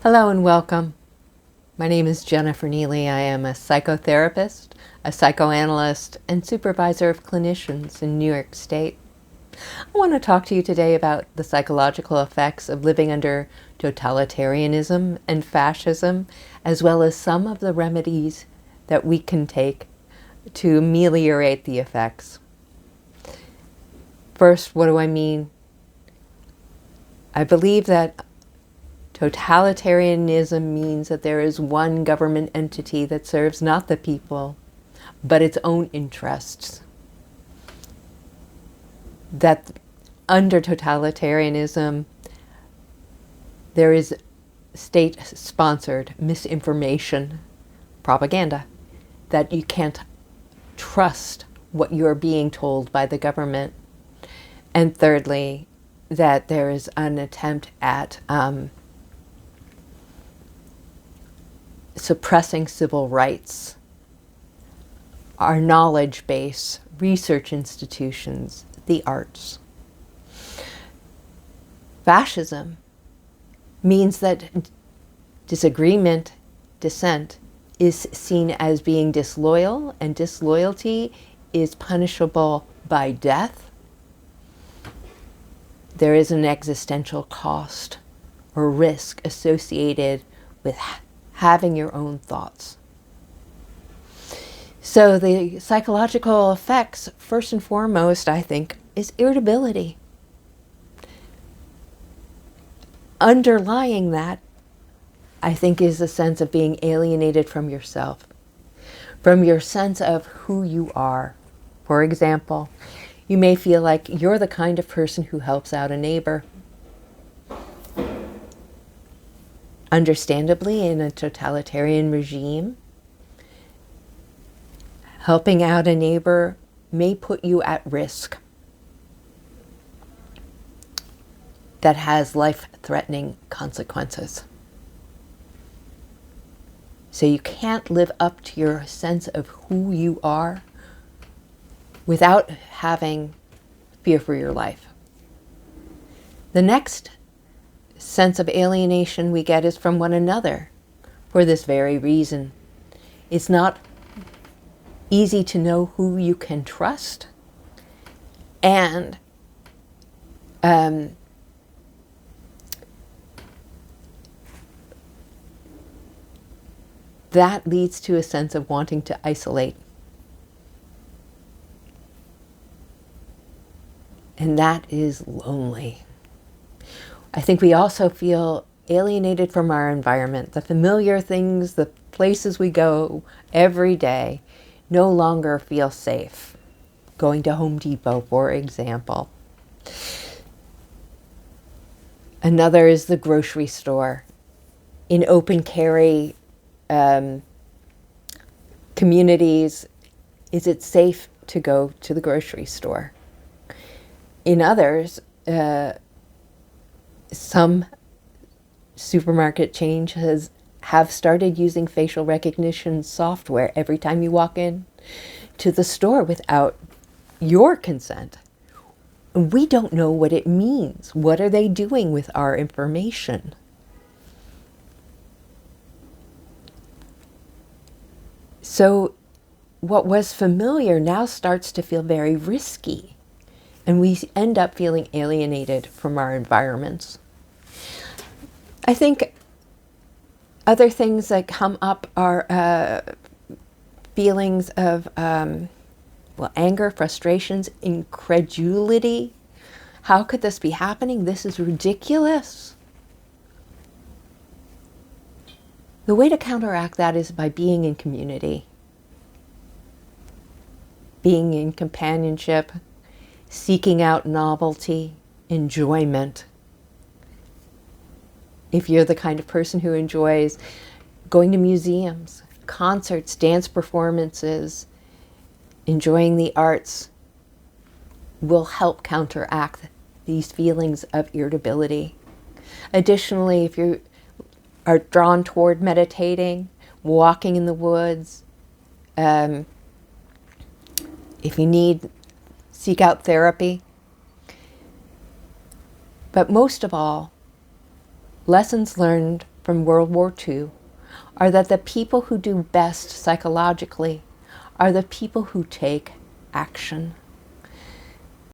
Hello and welcome. My name is Jennifer Neely. I am a psychotherapist, a psychoanalyst, and supervisor of clinicians in New York State. I want to talk to you today about the psychological effects of living under totalitarianism and fascism, as well as some of the remedies that we can take to ameliorate the effects. First, what do I mean? I believe that totalitarianism means that there is one government entity that serves not the people, but its own interests. That under totalitarianism, there is state-sponsored misinformation, propaganda, that you can't trust what you're being told by the government. And thirdly, that there is an attempt at suppressing civil rights, our knowledge base, research institutions, the arts. Fascism means that disagreement, dissent, is seen as being disloyal, and disloyalty is punishable by death. There is an existential cost or risk associated with having your own thoughts. So the psychological effects, first and foremost, I think, is irritability. Underlying that, I think, is a sense of being alienated from yourself, from your sense of who you are. For example, you may feel like you're the kind of person who helps out a neighbor. Understandably, in a totalitarian regime, helping out a neighbor may put you at risk. That has life-threatening consequences. So you can't live up to your sense of who you are without having fear for your life. The next sense of alienation we get is from one another for this very reason. It's not easy to know who you can trust, and that leads to a sense of wanting to isolate. And that is lonely. I think we also feel alienated from our environment. The familiar things, the places we go every day, no longer feel safe. Going to Home Depot, for example. Another is the grocery store. In open carry communities, is it safe to go to the grocery store? In others, some supermarket chains have started using facial recognition software every time you walk in to the store without your consent. We don't know what it means. What are they doing with our information? So what was familiar now starts to feel very risky, and we end up feeling alienated from our environments. I think other things that come up are feelings of anger, frustrations, incredulity. How could this be happening? This is ridiculous. The way to counteract that is by being in community, being in companionship, seeking out novelty, enjoyment. If you're the kind of person who enjoys going to museums, concerts, dance performances, enjoying the arts, will help counteract these feelings of irritability. Additionally, if you are drawn toward meditating, walking in the woods, if you need, seek out therapy. But most of all, lessons learned from World War II are that the people who do best psychologically are the people who take action.